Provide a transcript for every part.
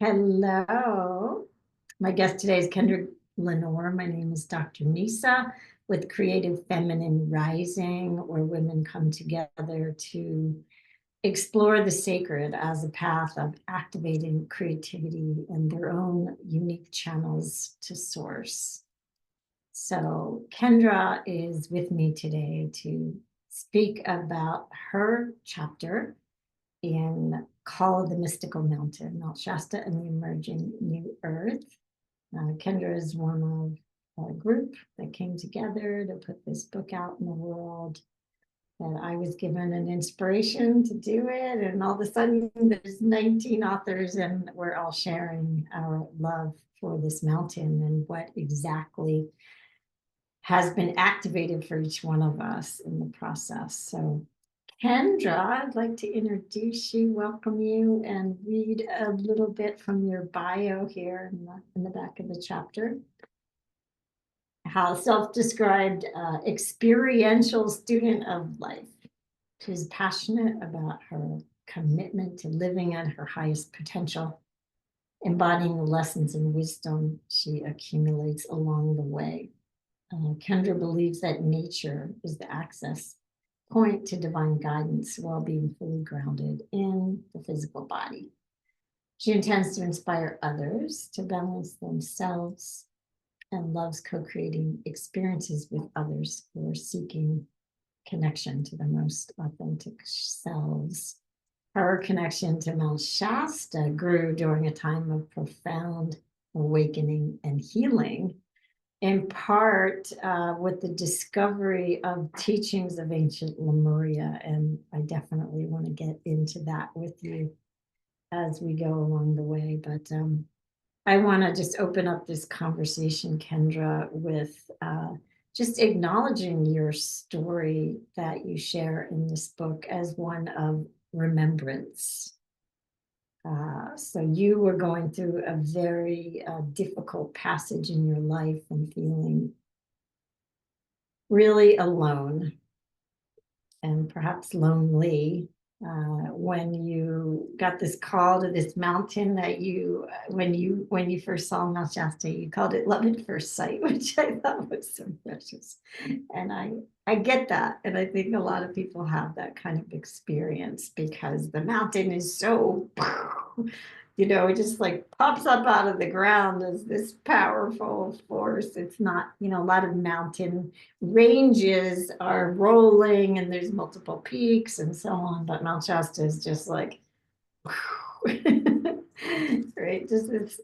Hello. My guest today is Kendra Lenore. My name is Dr. Neesa with Creative Feminine Rising, where women come together to explore the sacred as a path of activating creativity and their own unique channels to source. So Kendra is with me today to speak about her chapter in Call of the Mystical Mountain, Mount Shasta and the Emerging New Earth. Kendra is one of a group that came together to put this book out in the world. And I was given an inspiration to do it. And all of a sudden, there's 19 authors, and we're all sharing our love for this mountain and what exactly has been activated for each one of us in the process. So Kendra, I'd like to introduce you, welcome you, and read a little bit from your bio here in the back of the chapter. How self-described experiential student of life. She's passionate about her commitment to living at her highest potential, embodying the lessons and wisdom she accumulates along the way. Kendra believes that nature is the access point to divine guidance while being fully grounded in the physical body. She intends to inspire others to balance themselves and loves co-creating experiences with others who are seeking connection to their most authentic selves. Her connection to Mount Shasta grew during a time of profound awakening and healing, in part with the discovery of teachings of ancient Lemuria. And I definitely want to get into that with you as we go along the way. But I want to just open up this conversation, Kendra, with just acknowledging your story that you share in this book as one of remembrance. So you were going through a very difficult passage in your life and feeling really alone and perhaps lonely when you got this call to this mountain that when you first saw Mount Shasta, you called it love at first sight, which I thought was so precious. And I get that. And I think a lot of people have that kind of experience because the mountain is so, it just like pops up out of the ground as this powerful force. It's not, a lot of mountain ranges are rolling and there's multiple peaks and so on, but Mount Shasta is just like, right? Just this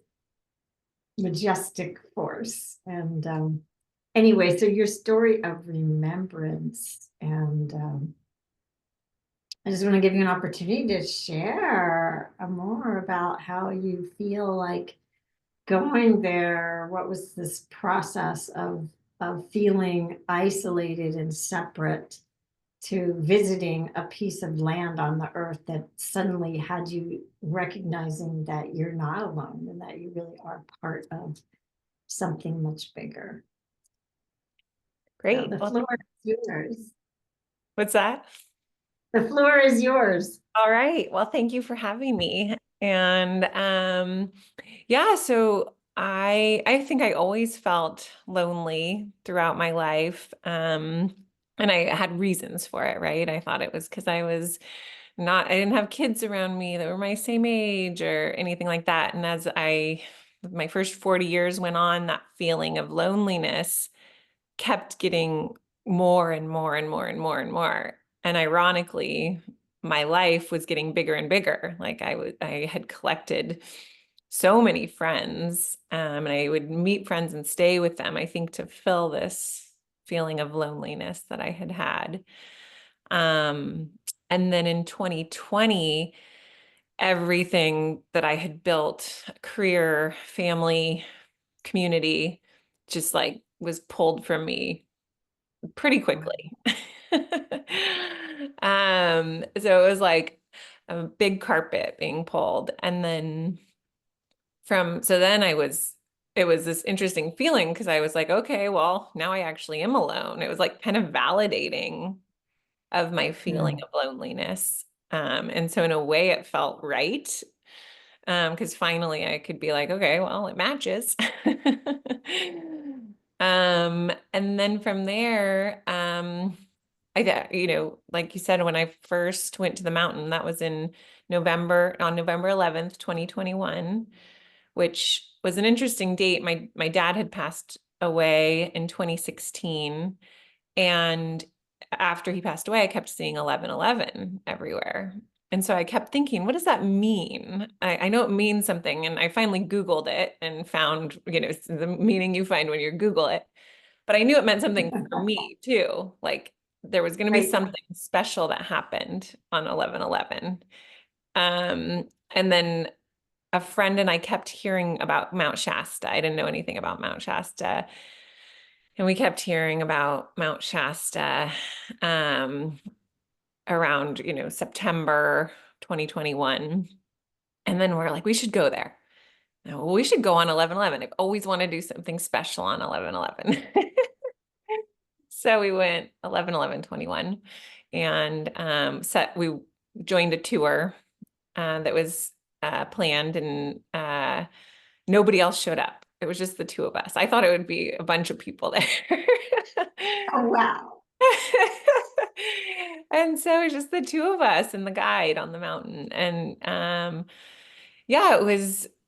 majestic force. And anyway, so your story of remembrance, and I just want to give you an opportunity to share more about how you feel like going there. What was this process of feeling isolated and separate to visiting a piece of land on the earth that suddenly had you recognizing that you're not alone and that you really are part of something much bigger. Great. So the floor is yours. What's that? The floor is yours. All right. Well, thank you for having me. And yeah, so I think I always felt lonely throughout my life. And I had reasons for it, right? I thought it was because I didn't have kids around me that were my same age or anything like that. And as my first 40 years went on, that feeling of loneliness kept getting more and more and more and more and more. And ironically, my life was getting bigger and bigger. Like I had collected so many friends, and I would meet friends and stay with them, I think, to fill this feeling of loneliness that I had had. And then in 2020, everything that I had built, career, family, community, just like was pulled from me pretty quickly. So it was like a big carpet being pulled. And then it was this interesting feeling because I was like, okay, well, now I actually am alone. It was like kind of validating of my feeling of loneliness. And so in a way it felt right. Because finally I could be like, okay, well, it matches. And then from there, like you said, when I first went to the mountain, that was on November 11th, 2021, which was an interesting date. My dad had passed away in 2016, and after he passed away, I kept seeing 1111 everywhere. And so I kept thinking, what does that mean? I know it means something. And I finally Googled it and found, the meaning you find when you Google it. But I knew it meant something for me too. Like there was going to be Right. something special that happened on 1111. And then a friend and I kept hearing about Mount Shasta. I didn't know anything about Mount Shasta. And we kept hearing about Mount Shasta um, around, September 2021. And then we're like, we should go there. Well, we should go on 11/11. I've always wanted to do something special on 11/11. So we went 11/11/21 and we joined a tour that was planned, and nobody else showed up. It was just the two of us. I thought it would be a bunch of people there. Oh, wow. And so it was just the two of us and the guide on the mountain. And yeah,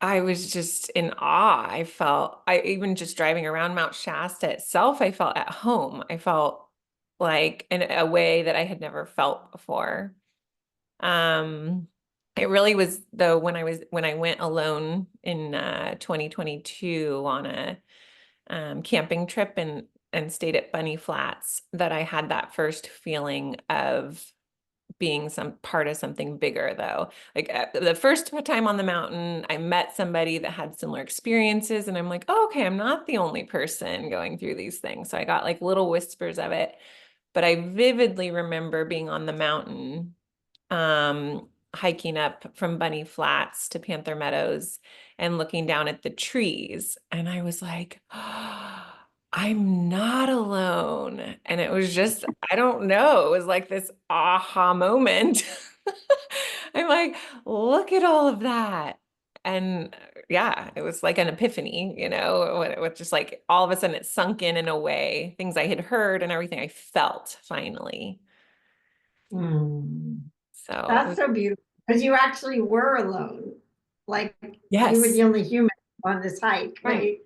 I was just in awe. I even just driving around Mount Shasta itself, I felt at home. I felt like in a way that I had never felt before. Um, it really was though when I went alone in 2022 on a camping trip and stayed at Bunny Flats that I had that first feeling of being some part of something bigger though. Like the first time on the mountain, I met somebody that had similar experiences and I'm like, oh, okay, I'm not the only person going through these things. So I got like little whispers of it, but I vividly remember being on the mountain, hiking up from Bunny Flats to Panther Meadows and looking down at the trees. And I was like, oh, I'm not alone. And it was just, I don't know, it was like this aha moment. I'm like, look at all of that. And yeah, it was like an epiphany, with just like all of a sudden it sunk in a way, things I had heard and everything I felt finally. Mm. So it That's was, so beautiful because you actually were alone. Like you were yes, the only human on this hike, right. right?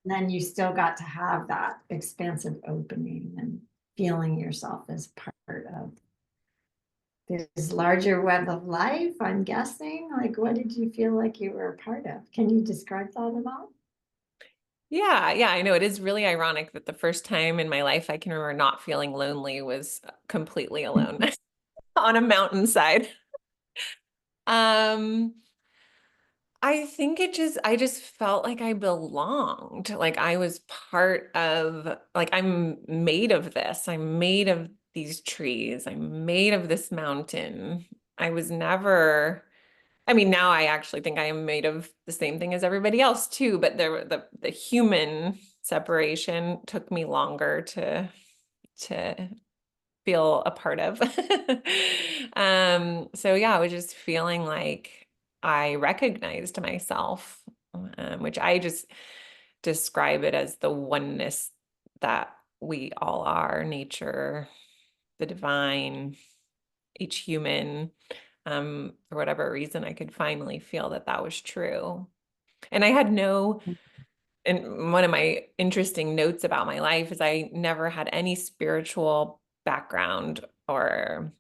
And then you still got to have that expansive opening and feeling yourself as part of this larger web of life, I'm guessing. Like, what did you feel like you were a part of? Can you describe that at all? Yeah, yeah, I know it is really ironic that the first time in my life I can remember not feeling lonely was completely alone on a mountainside. Um, I just felt like I belonged, like I was part of, like I'm made of this. I'm made of these trees. I'm made of this mountain. I was never, I mean, now I actually think I am made of the same thing as everybody else too, but the human separation took me longer to feel a part of. So yeah, I was just feeling like I recognized myself, which I just describe it as the oneness that we all are, nature, the divine, each human. For whatever reason, I could finally feel that that was true. And I had no, and one of my interesting notes about my life is I never had any spiritual background or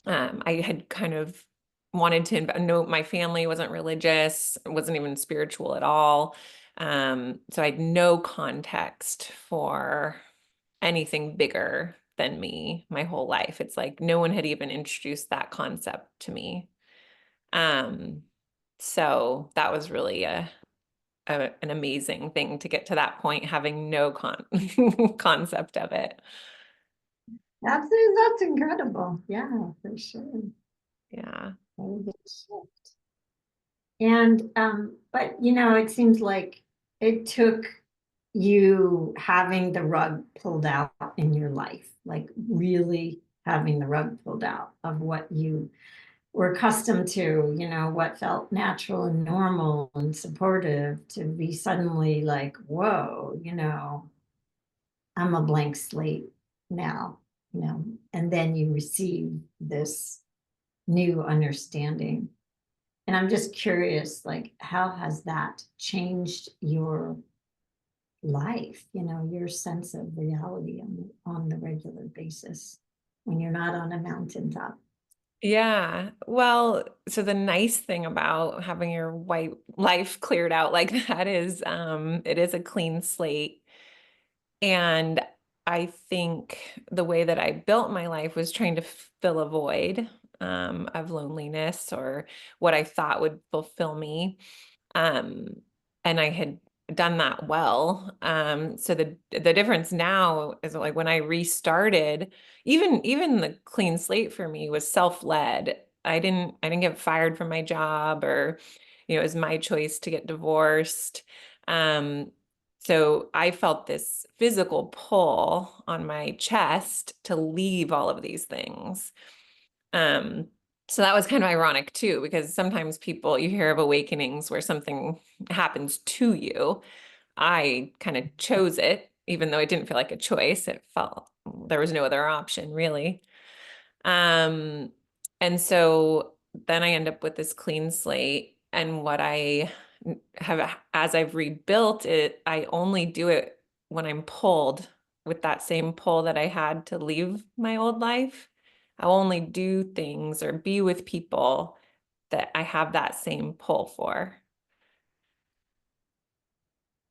I had kind of wanted to no, my family wasn't religious, wasn't even spiritual at all. So I had no context for anything bigger than me my whole life. It's like no one had even introduced that concept to me. Um, so that was really an amazing thing to get to that point, having no concept of it. That's incredible. Yeah, for sure. Yeah. Very big shift. And but it seems like it took you having the rug pulled out in your life, like really having the rug pulled out of what you we're accustomed to, you know, what felt natural and normal and supportive to be suddenly like, whoa, you know, I'm a blank slate now, you know, and then you receive this new understanding. And I'm just curious, like, how has that changed your life, you know, your sense of reality on the regular basis when you're not on a mountaintop? Yeah. Well, so the nice thing about having your white life cleared out like that is it is a clean slate. And I think the way that I built my life was trying to fill a void of loneliness or what I thought would fulfill me. Um, and I had done that well. So the difference now is like when I restarted, even the clean slate for me was self-led. I didn't get fired from my job or, you know, it was my choice to get divorced. Um, so I felt this physical pull on my chest to leave all of these things. Um, so that was kind of ironic too, because sometimes you hear of awakenings where something happens to you. I kind of chose it, even though it didn't feel like a choice. It felt there was no other option really. Um, and so then I end up with this clean slate. And what I have, as I've rebuilt it, I only do it when I'm pulled with that same pull that I had to leave my old life. I'll only do things or be with people that I have that same pull for.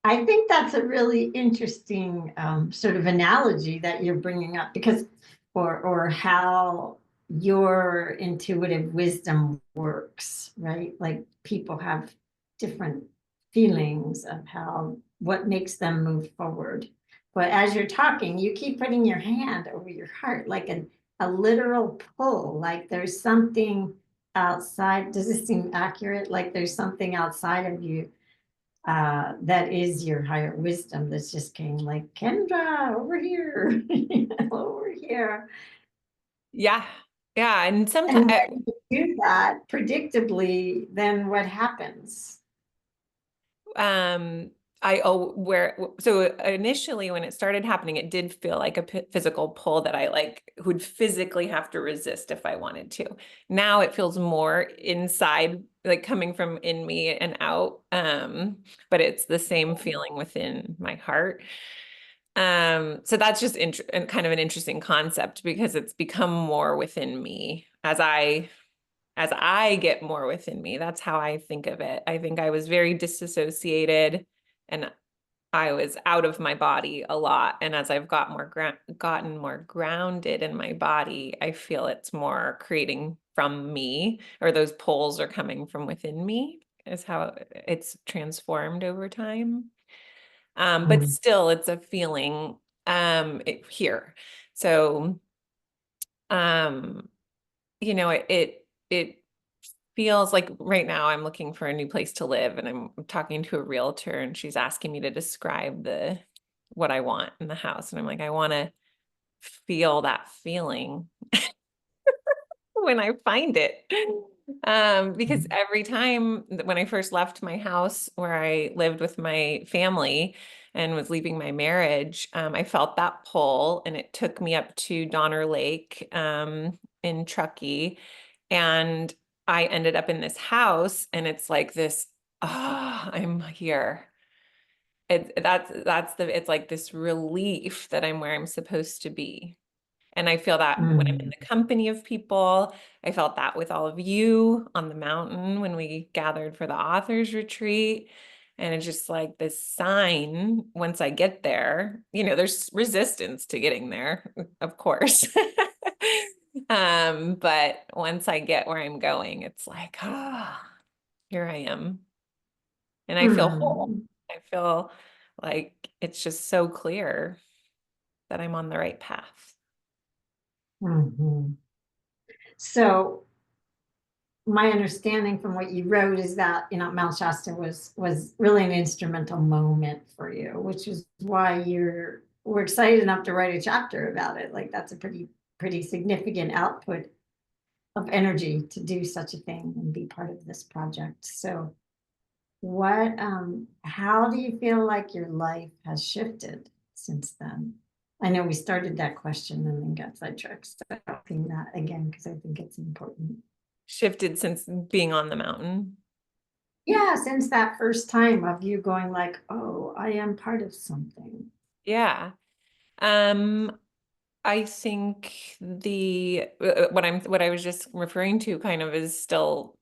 I think that's a really interesting sort of analogy that you're bringing up because, or how your intuitive wisdom works, right? Like people have different feelings of how what makes them move forward. But as you're talking, you keep putting your hand over your heart, like a literal pull, like there's something outside. Does this seem accurate? Like there's something outside of you that is your higher wisdom that's just came like Kendra over here, over here. Yeah. Yeah. And sometimes, And when you do that predictably, then what happens? um, so initially when it started happening, it did feel like a physical pull that I like would physically have to resist if I wanted to. Now it feels more inside, like coming from in me and out. But it's the same feeling within my heart. So that's just and kind of an interesting concept because it's become more within me as I get more within me. That's how I think of it. I think I was very disassociated and I was out of my body a lot. And as I've gotten more grounded in my body, I feel it's more creating from me, or those poles are coming from within me, is how it's transformed over time. But Mm. still, it's a feeling here. So, um, you know, it feels like right now I'm looking for a new place to live and I'm talking to a realtor and she's asking me to describe the what I want in the house. And I'm like, I want to feel that feeling when I find it. Because every time when I first left my house where I lived with my family and was leaving my marriage, I felt that pull and it took me up to Donner Lake in Truckee. And I ended up in this house and it's like this, I'm here. It's like this relief that I'm where I'm supposed to be. And I feel that when I'm in Mm. the company of people. I felt that with all of you on the mountain when we gathered for the authors retreat. And it's just like this sign once I get there, you know, there's resistance to getting there, of course. But once I get where I'm going, it's like, here I am. And I feel whole. Mm. I feel like it's just so clear that I'm on the right path. Mhm. So my understanding from what you wrote is that, you know, Mount Shasta was really an instrumental moment for you, which is why we're excited enough to write a chapter about it. Like that's a pretty significant output of energy to do such a thing and be part of this project. So what, how do you feel like your life has shifted since then? I know we started that question and then got sidetracked. So asking that again, because I think it's important. Shifted since being on the mountain. Yeah, since that first time of you going like, oh, I am part of something. Yeah. I think the what I was just referring to kind of is still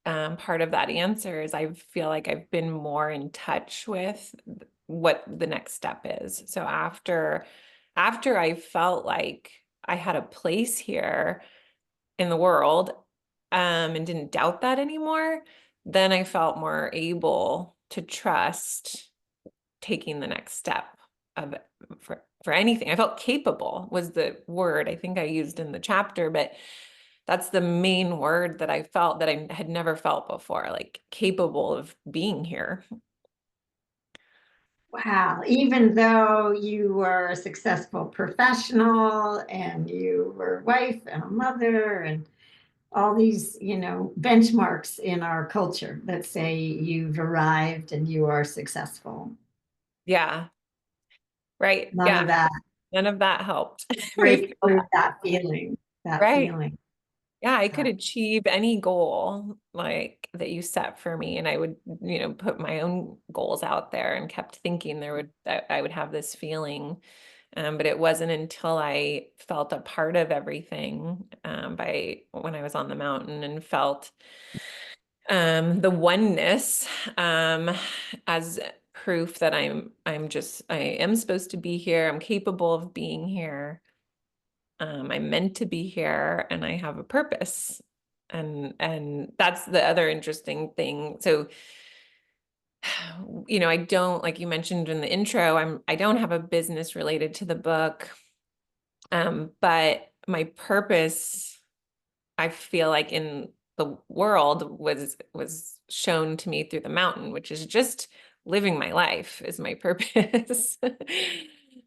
part of that answer is I feel like I've been more in touch with what the next step is. So after I felt like I had a place here in the world, and didn't doubt that anymore, then I felt more able to trust taking the next step of for anything. I felt capable was the word I think I used in the chapter, but that's the main word that I felt that I had never felt before, like capable of being here. Wow, even though you were a successful professional and you were a wife and a mother and all these, benchmarks in our culture that say you've arrived and you are successful. Yeah, right. None Yeah, of that none of that helped me break feel through that. that feeling, that Right. feeling. Yeah, I could That, achieve any goal like that you set for me, and I would, put my own goals out there and kept thinking that I would have this feeling. But it wasn't until I felt a part of everything, by when I was on the mountain and felt the oneness, as proof that I am supposed to be here. I'm capable of being here. I'm meant to be here and I have a purpose. And that's the other interesting thing. So, I don't, like you mentioned in the intro, I don't have a business related to the book. But my purpose, I feel like in the world was shown to me through the mountain, which is just living my life is my purpose.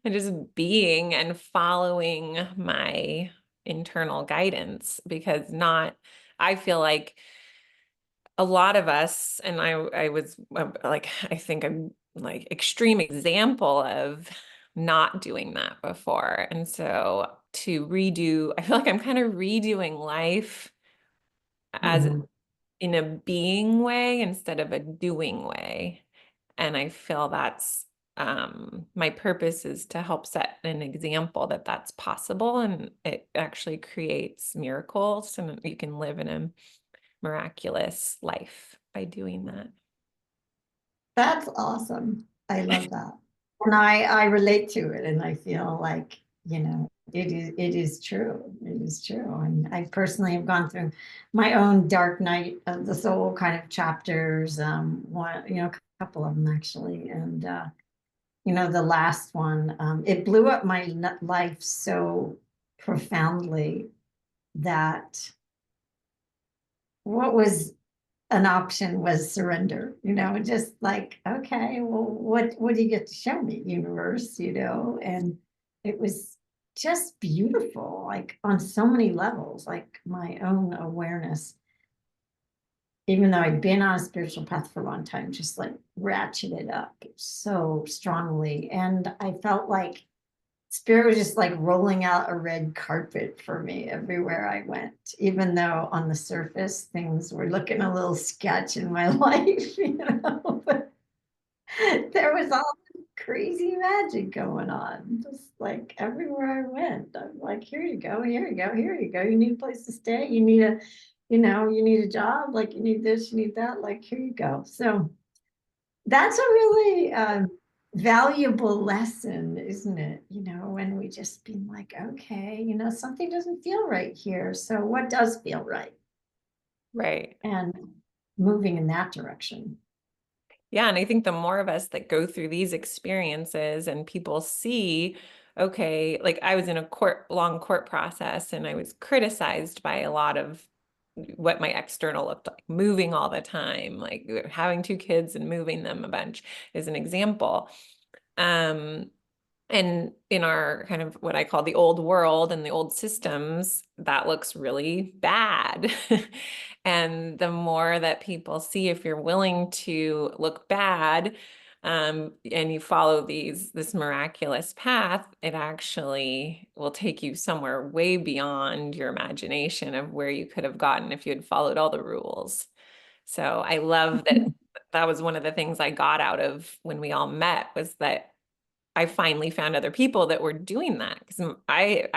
And just being and following my internal guidance because I feel like a lot of us, and I was like, I think I'm like extreme example of not doing that before. And so I feel like I'm kind of redoing life as mhm. in a being way instead of a doing way. And I feel that's my purpose is to help set an example that that's possible and it actually creates miracles and you can live in a miraculous life by doing that. That's awesome. I love that. And I relate to it and I feel like, it is true. It is true. And I personally have gone through my own dark night of the soul kind of chapters, a couple of them actually. And the last one, it blew up my life so profoundly that what was an option was surrender, just like, okay, well, what do you get to show me, universe, and it was just beautiful, like on so many levels, like my own awareness, even though I'd been on a spiritual path for a long time, just like ratcheted up so strongly. And I felt like Spirit was just like rolling out a red carpet for me everywhere I went, even though on the surface things were looking a little sketch in my life, but there was all this crazy magic going on, just like everywhere I went. I'm like, here you go, here you go, here you go. You need a place to stay. You need a job, like you need this, you need that, like here you go. So that's a really valuable lesson, isn't it? When we just be like, okay, something doesn't feel right here. So what does feel right? Right. And moving in that direction. Yeah, and I think the more of us that go through these experiences and people see, okay, like I was in a long court process and I was criticized by a lot of what my external looked like, moving all the time, like having two kids and moving them a bunch is an example. Um, And in our kind of what I call the old world and the old systems, that looks really bad. And the more that people see, if you're willing to look bad, and you follow this miraculous path, it actually will take you somewhere way beyond your imagination of where you could have gotten if you had followed all the rules. So I love that that was one of the things I got out of when we all met, was that I finally found other people that were doing that, because I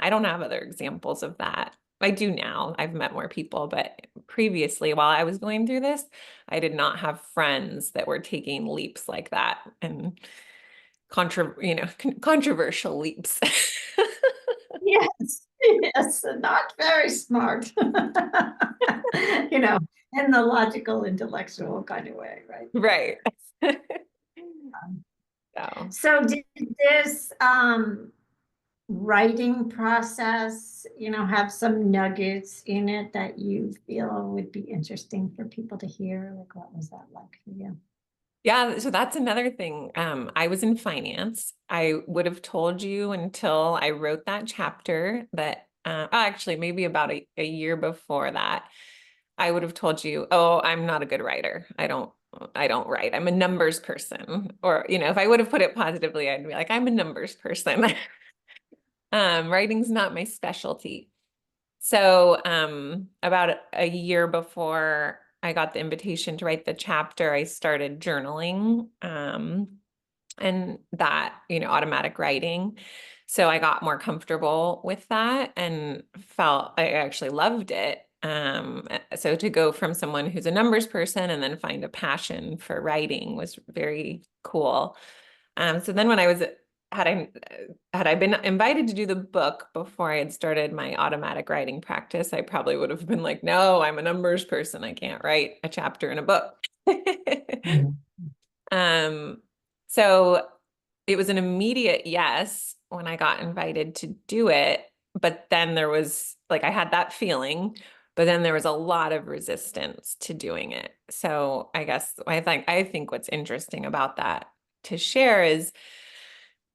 don't have other examples of that. I do now. I've met more people, but previously, while I was going through this, I did not have friends that were taking leaps like that, and controversial leaps. Yes, yes, not very smart. You know, in the logical, intellectual kind of way, right? Right. Um, So. So did this writing process, have some nuggets in it that you feel would be interesting for people to hear? Like, what was that like for you? Yeah, so that's another thing. I was in finance. I would have told you until I wrote that chapter that, actually, maybe about a year before that, I would have told you, oh, I'm not a good writer. I don't write. I'm a numbers person. Or, if I would have put it positively, I'd be like, I'm a numbers person. Writing's not my specialty. So, about a year before I got the invitation to write the chapter, I started journaling, and that, automatic writing. So I got more comfortable with that and felt I actually loved it. So to go from someone who's a numbers person and then find a passion for writing was very cool. So then when I was had I had I been invited to do the book before I had started my automatic writing practice, I probably would have been like, no, I'm a numbers person. I can't write a chapter in a book. Mhm. Um, so it was an immediate yes when I got invited to do it. But then there was like, I had that feeling, but then there was a lot of resistance to doing it. So I think what's interesting about that to share is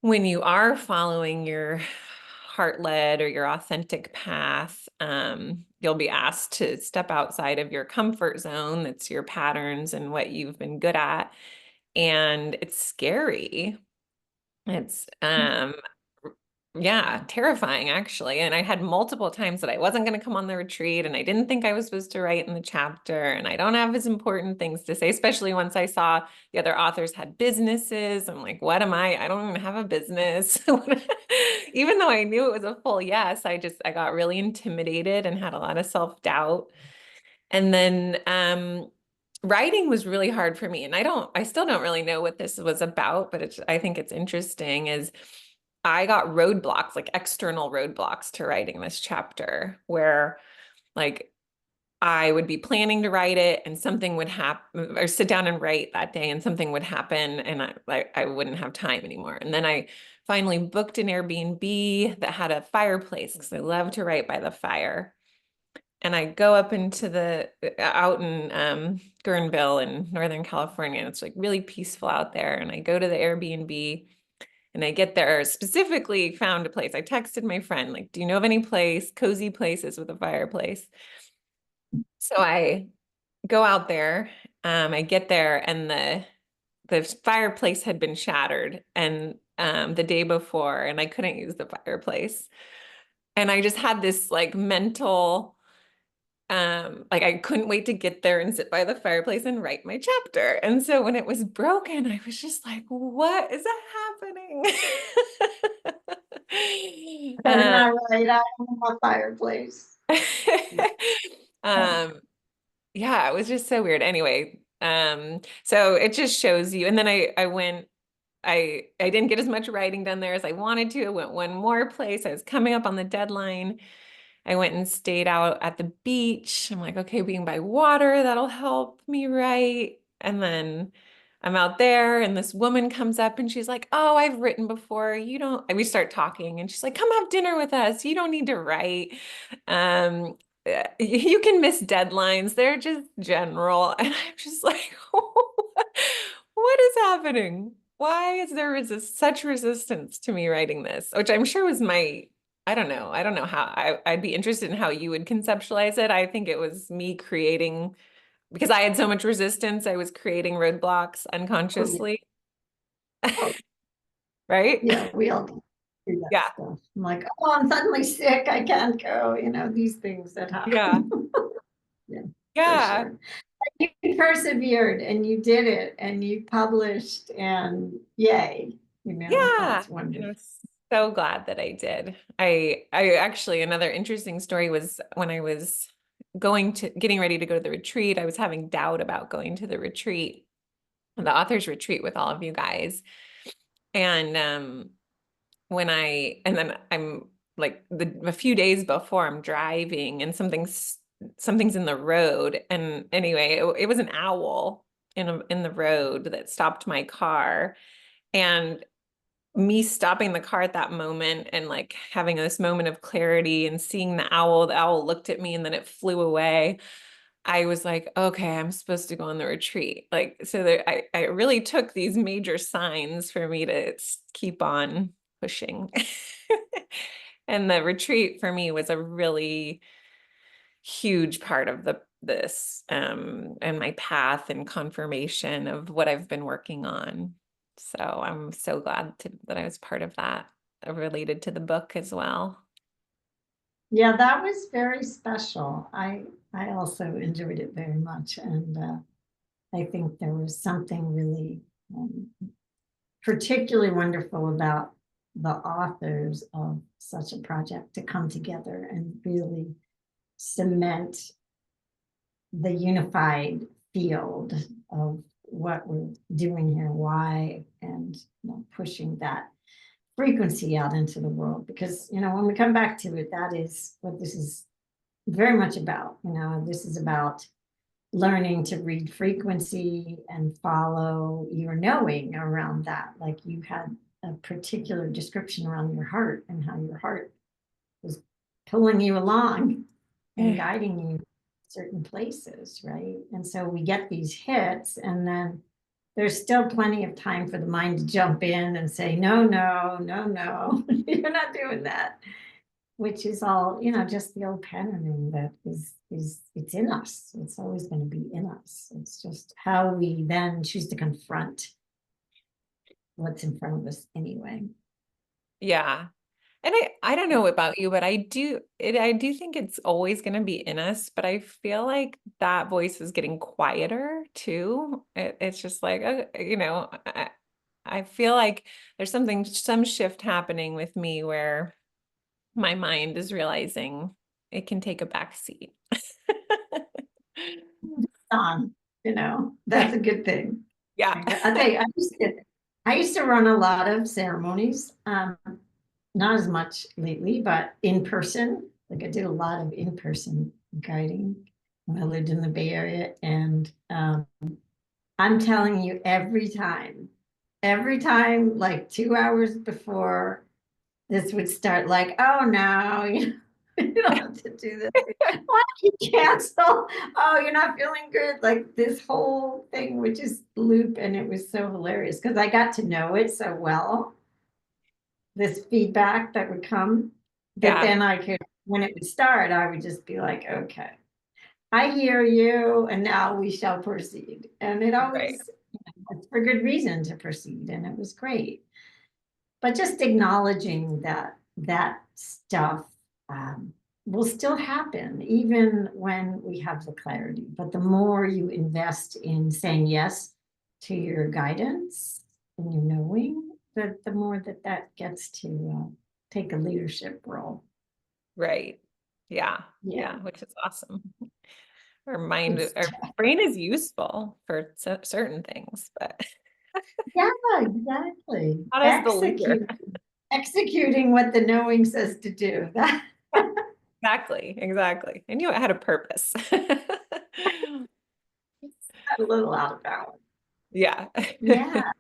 when you are following your heart-led or your authentic path, you'll be asked to step outside of your comfort zone. That's your patterns and what you've been good at. And it's scary. It's yeah, terrifying actually. And I had multiple times that I wasn't going to come on the retreat and I didn't think I was supposed to write in the chapter and I don't have as important things to say, especially once I saw the other authors had businesses. I'm like, what am I? I don't even have a business. Even though I knew it was a full yes, I got really intimidated and had a lot of self-doubt. And then writing was really hard for me. And I still don't really know what this was about, but I think it's interesting is I got roadblocks, like external roadblocks to writing this chapter where like I would be planning to write it and something would happen or sit down and write that day and something would happen and I wouldn't have time anymore. And then I finally booked an Airbnb that had a fireplace because I love to write by the fire. And I go up into out in Guerneville in Northern California. And it's like really peaceful out there. And I go to the Airbnb and I get there, specifically found a place. I texted my friend, like, do you know of any cozy places with a fireplace? So I go out there. I get there and the fireplace had been shattered and the day before, and I couldn't use the fireplace. And I just had this like mental like I couldn't wait to get there and sit by the fireplace and write my chapter. And so when it was broken, I was just like, what is happening? Better not write out on my fireplace. um, yeah, it was just so weird. Anyway, so it just shows you. And then I went, I didn't get as much writing done there as I wanted to. I went one more place. I was coming up on the deadline. I went and stayed out at the beach. I'm like, okay, being by water, that'll help me write. And then I'm out there and this woman comes up and she's like, oh, I've written before. You don't, and we start talking and she's like, come have dinner with us. You don't need to write. Um, you can miss deadlines. They're just general. And I'm just like, what is happening? why is there such resistance to me writing this? Which I'm sure was I don't know. I don't know how I'd be interested in how you would conceptualize it. I think it was me creating, because I had so much resistance, I was creating roadblocks Oh, yeah. unconsciously, Oh, right? yeah, we all do that Yeah. stuff. I'm like, oh, I'm suddenly sick. I can't go. These things that Yeah. happen. Yeah, for Yeah. sure. You persevered and you did it and you published and yay, Yeah. that's And wonderful. I'm so glad that I did. I actually, another interesting story was when I was getting ready to go to the retreat, I was having doubt about going to the retreat, the author's retreat with all of you guys. And and then I'm like a few days before, I'm driving and something's in the road. And anyway, it was an owl in the road that stopped my car. And me stopping the car at that moment and like having this moment of clarity and seeing the owl looked at me and then it flew away. I was like, okay, I'm supposed to go on the retreat. Like, so I really took these major signs for me to keep on pushing. And the retreat for me was a really huge part of this and my path and confirmation of what I've been working on. So I'm so glad that I was part of that, related to the book as well. Yeah, that was very special. I also enjoyed it very much, and I think there was something really particularly wonderful about the authors of such a project to come together and really cement the unified field of what we're doing here, why, and pushing that frequency out into the world. Because when we come back to it, that is what this is very much about. This is about learning to read frequency and follow your knowing around that. Like you had a particular description around your heart and how your heart was pulling you along and guiding you certain places, right? And so we get these hits, and then there's still plenty of time for the mind to jump in and say, no, no, no, no, you're not doing that, which is all, just the old patterning that is it's in us. It's always going to be in us. It's just how we then choose to confront what's in front of us anyway. Yeah. And I don't know about you, but I do think it's always going to be in us, but I feel like that voice is getting quieter too. It's just like, I feel like there's some shift happening with me where my mind is realizing it can take a back seat. On, that's a good thing. Yeah. I tell you, I used to run a lot of ceremonies, not as much lately, but in person. Like I did a lot of in-person guiding when I lived in the Bay Area, and I'm telling you, every time, like 2 hours before this would start, like, oh no, you don't have to do this. Why don't you cancel? Oh, you're not feeling good. Like this whole thing would just loop, and it was so hilarious because I got to know it so well, this feedback that would come, that Yeah. then I could, when it would start, I would just be like, okay, I hear you, and now we shall proceed. And it Right. always, it's for good reason to proceed, and it was great. But just acknowledging that stuff will still happen even when we have the clarity. But the more you invest in saying yes to your guidance and your knowing, that the more that gets to take a leadership role. Right. Yeah. Yeah, Yeah. Which is awesome. it's Our brain is useful for certain things, but yeah, exactly. not as the leader. Executing what the knowing says to do. That Exactly. Exactly. I knew it had a purpose. a little out of balance. Yeah. Yeah.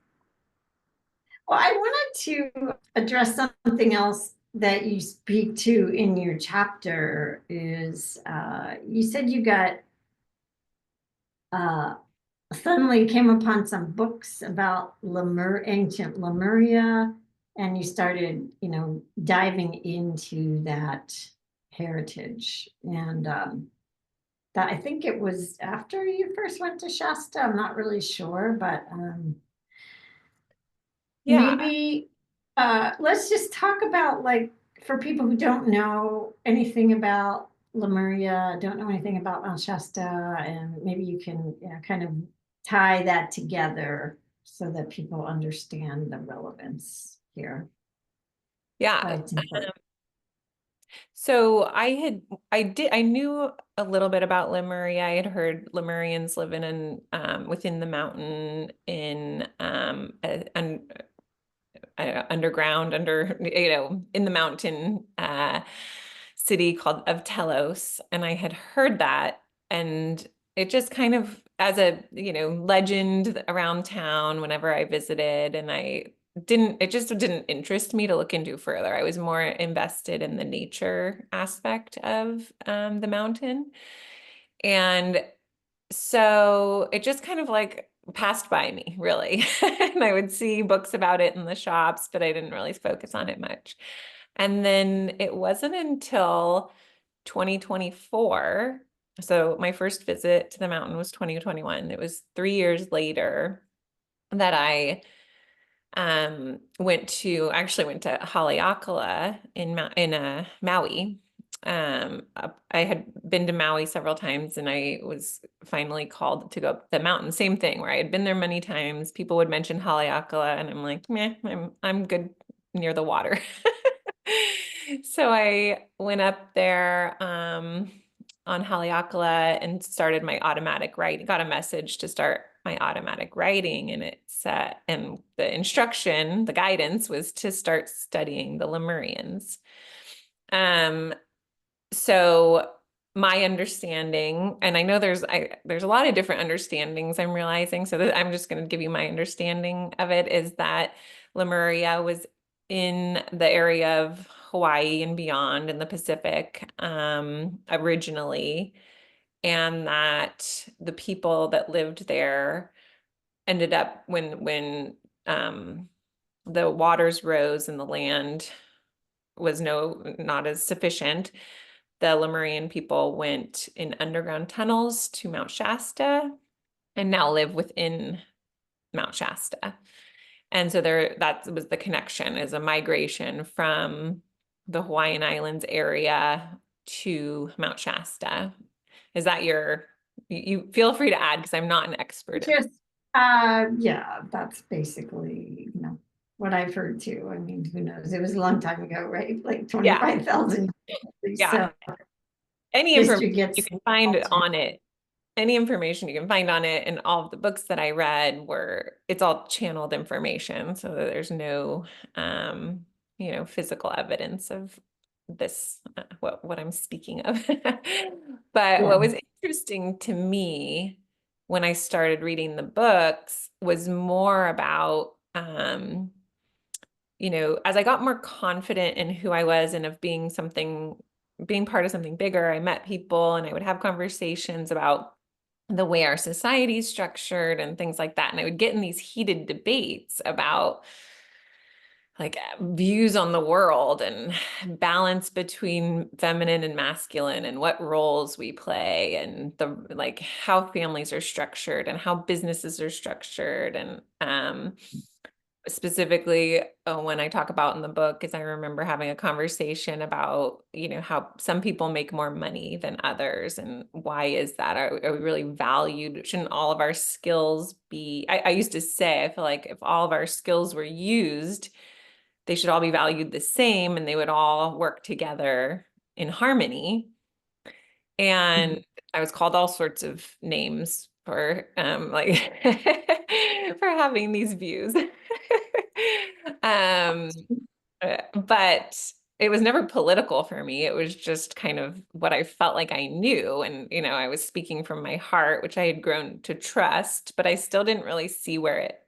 Well, I wanted to address something else that you speak to in your chapter is you said you got uh, suddenly came upon some books about ancient Lemuria, and you started, diving into that heritage. And that I think it was after you first went to Shasta. I'm not really sure, but Yeah. maybe let's just talk about, like, for people who don't know anything about Lemuria, don't know anything about Mount Shasta, and maybe you can, kind of tie that together so that people understand the relevance here. Why Yeah. it's important. So I knew a little bit about Lemuria. I had heard Lemurians living in within the mountain in underground, in the mountain city called of Telos, and I had heard that, and it just kind of as a legend around town whenever I visited, and it just didn't interest me to look into further. I was more invested in the nature aspect of the mountain, and so it just kind of like passed by me, really. And I would see books about it in the shops, but I didn't really focus on it much. And then it wasn't until 2024. So my first visit to the mountain was 2021. It was 3 years later that I actually went to Haleakala in Maui. I had been to Maui several times, and I was finally called to go up the mountain. Same thing, where I had been there many times. People would mention Haleakala, and I'm like, meh, I'm good near the water. So I went up there on Haleakala and started my automatic writing, got a message to start my automatic writing, and and the instruction, the guidance was to start studying the Lemurians. Um, so my understanding, and I know there's a lot of different understandings I'm realizing, so that I'm just going to give you my understanding of it, is that Lemuria was in the area of Hawaii and beyond in the Pacific originally, and that the people that lived there ended up um, the waters rose and the land was not as sufficient. The Lemurian people went in underground tunnels to Mount Shasta and now live within Mount Shasta. And so that was the connection, is a migration from the Hawaiian Islands area to Mount Shasta. Is that you feel free to add, because I'm not an expert in. Just yeah, that's basically, what I've heard too. I mean, who knows? It was a long time ago, right? Like Yeah, 25,000. yeah. So Any information history you gets can find altered. on it, any information you can find on it, and all of the books that I read it's all channeled information, so that there's no physical evidence of this, what I'm speaking of. But Yeah. what was interesting to me when I started reading the books was more about as I got more confident in who I was and of being part of something bigger, I met people and I would have conversations about the way our society is structured and things like that. And I would get in these heated debates about like views on the world and balance between feminine and masculine and what roles we play and like how families are structured and how businesses are structured. And specifically, when I talk about in the book, is I remember having a conversation about, how some people make more money than others, and why is that? Are we really valued? Shouldn't all of our skills be, I used to say, I feel like if all of our skills were used, they should all be valued the same and they would all work together in harmony. And I was called all sorts of names for like for having these views. Um, but it was never political for me. It was just kind of what I felt like I knew. And, I was speaking from my heart, which I had grown to trust, but I still didn't really see where it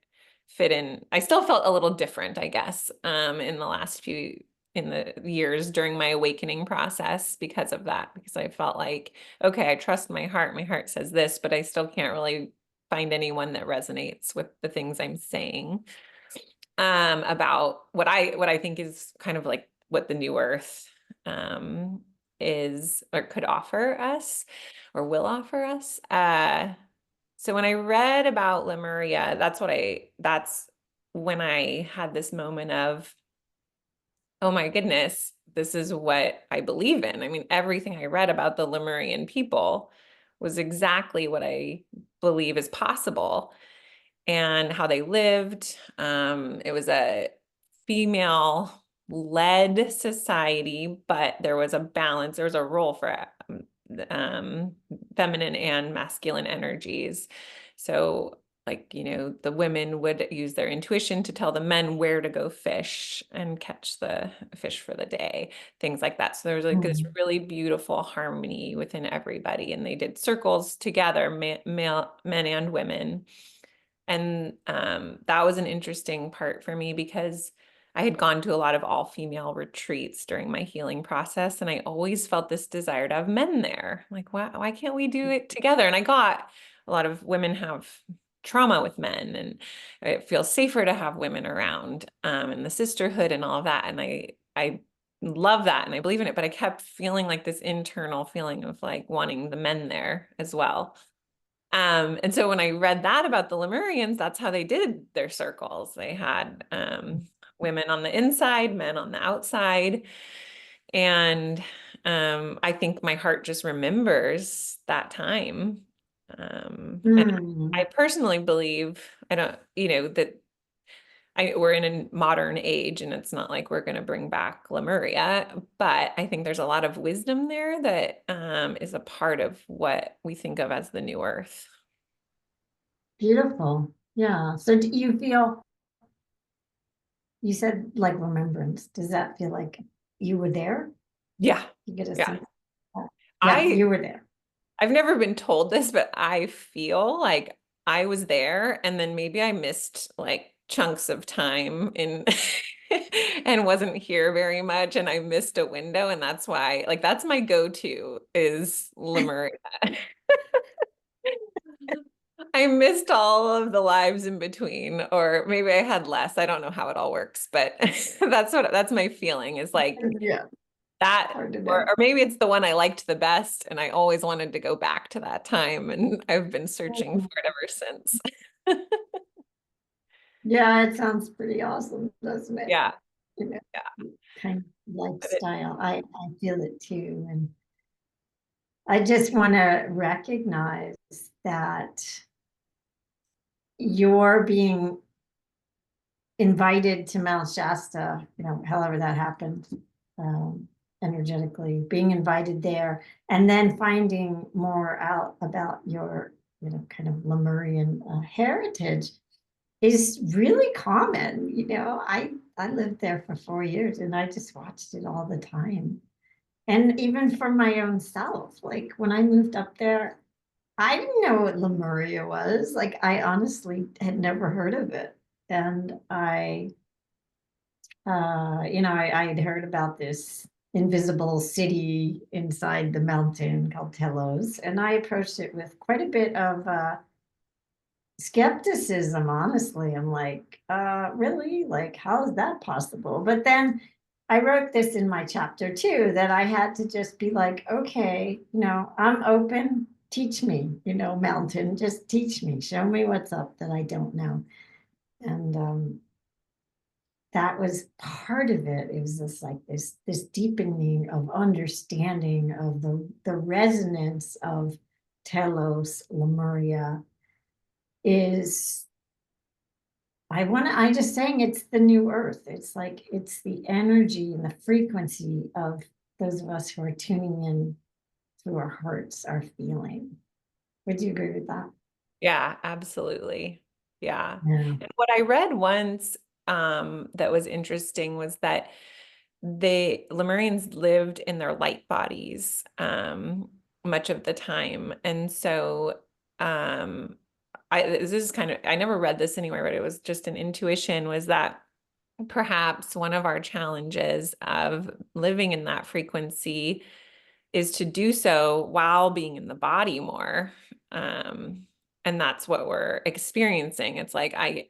fit in. I still felt a little different, I guess, in the years during my awakening process because of that, because I felt like, okay, I trust my heart. My heart says this, but I still can't really find anyone that resonates with the things I'm saying about what I think is kind of like what the new earth is or could offer us or will offer us. So when I read about Lemuria, that's when I had this moment of, oh my goodness, this is what I believe in. I mean, everything I read about the Lemurian people was exactly what I believe is possible and how they lived. It was a female-led society, but there was a balance. There was a role for um, feminine and masculine energies. So, like, the women would use their intuition to tell the men where to go fish and catch the fish for the day, things like that. So there was like this really beautiful harmony within everybody, and they did circles together, male, men and women. And that was an interesting part for me because I had gone to a lot of all-female retreats during my healing process, and I always felt this desire to have men there. Like, why can't we do it together? And I got a lot of women have trauma with men, and it feels safer to have women around, and the sisterhood and all of that. And I love that, and I believe in it, but I kept feeling like this internal feeling of like wanting the men there as well. And so when I read that about the Lemurians, that's how they did their circles. They had women on the inside, men on the outside. And I think my heart just remembers that time. And I personally believe, I don't, that we're in a modern age and it's not like we're going to bring back Lemuria, but I think there's a lot of wisdom there that is a part of what we think of as the new earth. Beautiful. Yeah. So do you feel, you said like remembrance, does that feel like you were there? Yeah. You get a Yeah. sense of that? Yeah, you were there. I've never been told this, but I feel like I was there and then maybe I missed like chunks of time in and wasn't here very much and I missed a window, and that's why like that's my go-to is Lemuria. I missed all of the lives in between, or maybe I had less. I don't know how it all works, but that's my feeling is like Yeah, that, hard to or know. maybe it's the one I liked the best, and I always wanted to go back to that time, and I've been searching for it ever since. Yeah, it sounds pretty awesome, doesn't it? Yeah, You know, yeah. kind of But it, lifestyle. I feel it too. And I just want to recognize that you're being invited to Mount Shasta, however that happened, energetically, being invited there, and then finding more out about your, kind of Lemurian heritage is really common. I lived there for 4 years and I just watched it all the time. And even for my own self, like when I moved up there, I didn't know what Lemuria was. Like I honestly had never heard of it. And I had heard about this invisible city inside the mountain called Telos, and I approached it with quite a bit of skepticism, honestly. I'm like, really? Like, how is that possible? But then I wrote this in my chapter too, that I had to just be like, okay, I'm open. Teach me, mountain, just teach me, show me what's up that I don't know. And that was part of it. It was just like this deepening of understanding of the resonance of Telos, Lemuria is I just saying it's the new earth. It's like it's the energy and the frequency of those of us who are tuning in through our hearts, our feeling. Would you agree with that? yeah, absolutely. Yeah. Yeah. And what I read once that was interesting was that the Lemurians lived in their light bodies much of the time. And so this is kind of, I never read this anywhere, but it was just an intuition, was that perhaps one of our challenges of living in that frequency is to do so while being in the body more. and that's what we're experiencing. It's like I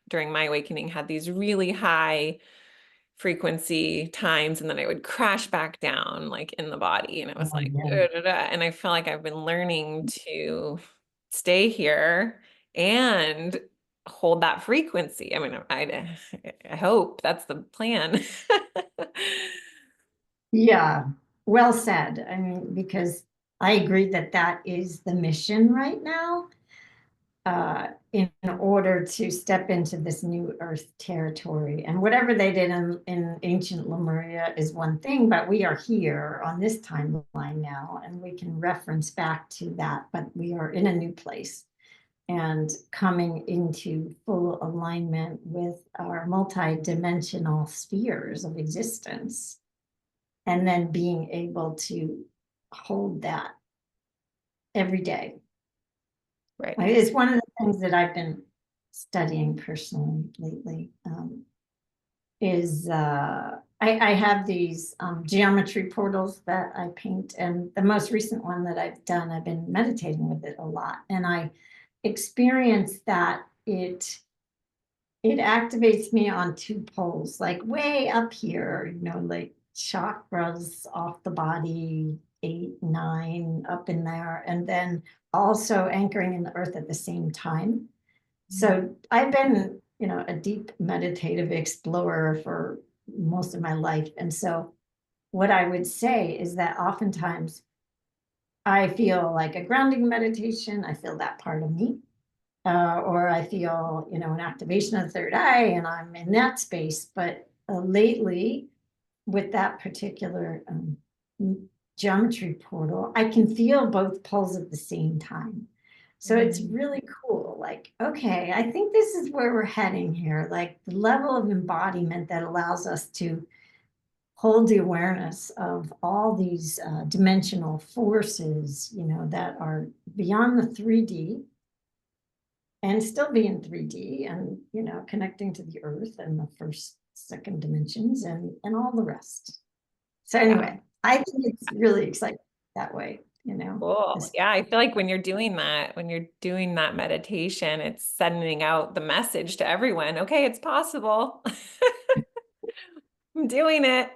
during my awakening had these really high frequency times, and then I would crash back down like in the body, and it was Oh, like yeah. and I feel like I've been learning to stay here and hold that frequency. I mean, I hope that's the plan. Yeah, well said. I mean, because I agree that that is the mission right now, in order to step into this new earth territory. And whatever they did in ancient Lemuria is one thing, but we are here on this timeline now, and we can reference back to that, but we are in a new place and coming into full alignment with our multi-dimensional spheres of existence, and then being able to hold that every day. Right. It's one of the things that I've been studying personally lately. Is I have these geometry portals that I paint, and the most recent one that I've done, I've been meditating with it a lot, and I experienced that it activates me on two poles, like way up here, like chakras off the body, 8, 9 up in there, and then also anchoring in the earth at the same time. So I've been, a deep meditative explorer for most of my life. And so what I would say is that oftentimes I feel like a grounding meditation, I feel that part of me. Or I feel, an activation of the third eye, and I'm in that space. But lately, with that particular geometry portal, I can feel both poles at the same time. So it's really cool. Like, okay, I think this is where we're heading here. Like the level of embodiment that allows us to hold the awareness of all these dimensional forces, that are beyond the 3D and still be in 3D, and connecting to the earth and the first, second dimensions, and all the rest. So Yeah. anyway, I think it's really exciting that way, Cool. this. Yeah, I feel like when you're doing that, meditation, it's sending out the message to everyone. Okay, it's possible. I'm doing it.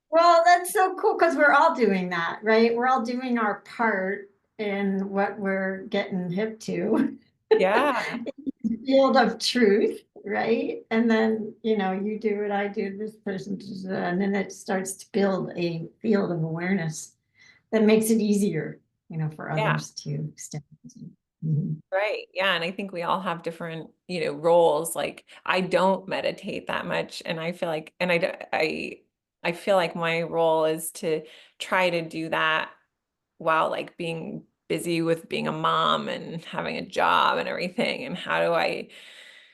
Well, that's so cool because we're all doing that, right? We're all doing our part in what we're getting hip to. Yeah. Field of truth, right? And then, you do it, I do, this person does that, and then it starts to build a field of awareness that makes it easier, for Yeah. others to step into. Mhm. Right. Yeah. And I think we all have different, roles. Like I don't meditate that much. And I feel like, and I feel like my role is to try to do that while like being busy with being a mom and having a job and everything. And how do I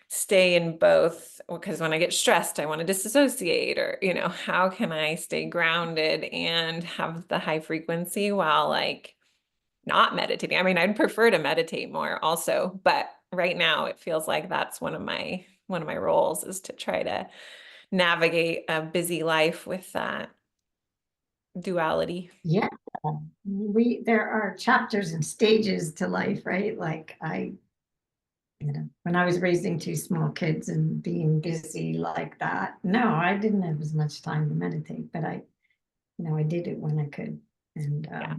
stay in both? Because when I get stressed, I want to disassociate, or, how can I stay grounded and have the high frequency while like not meditating? I mean, I'd prefer to meditate more also, but right now it feels like that's one of my roles is to try to navigate a busy life with that duality. Yeah, there are chapters and stages to life, right? Like when I was raising two small kids and being busy like that, no, I didn't have as much time to meditate, but I did it when I could. And Yeah,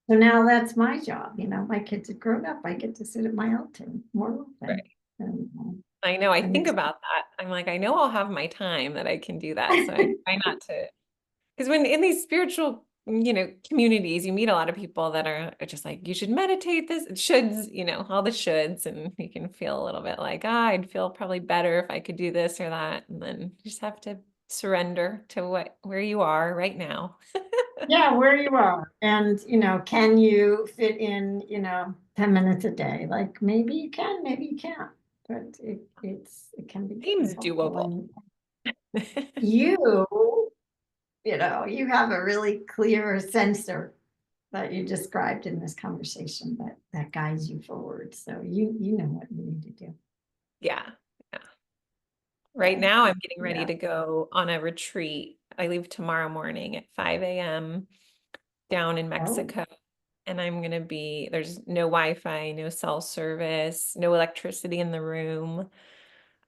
so now that's my job. My kids have grown up. I get to sit at my altar more right. often. And, I know. I and think it's, about that. I'm like, I know I'll have my time that I can do that. So I try not to, because when in these spiritual, communities, you meet a lot of people that are just like, you should meditate this, shoulds, all the shoulds. And you can feel a little bit like, I'd feel probably better if I could do this or that. And then you just have to surrender to where you are right now. yeah, where you are. And, can you fit in, 10 minutes a day? Like maybe you can, maybe you can't. But it can be Seems helpful. doable. And you, you have a really clear sensor that you described in this conversation that guides you forward. So you know what you need to do. Yeah. Yeah. Right Yeah. now, I'm getting ready Yeah. to go on a retreat. I leave tomorrow morning at 5 a.m. down in Oh, Mexico. and there's no Wi-Fi, no cell service, no electricity in the room.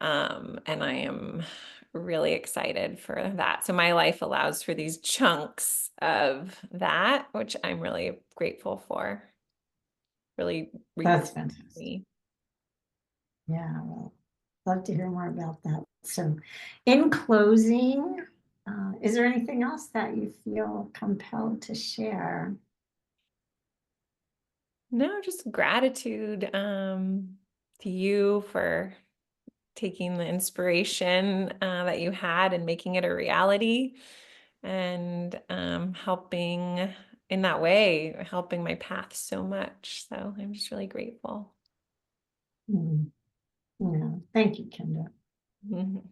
And I am really excited for that. So my life allows for these chunks of that, which I'm really grateful for. Really That's reclaiming fantastic. me. Yeah, well, love to hear more about that. So, in closing, is there anything else that you feel compelled to share? No, just gratitude to you for taking the inspiration that you had and making it a reality, and helping in that way, helping my path so much. So I'm just really grateful. Yeah, thank you, Kendra. Mhm.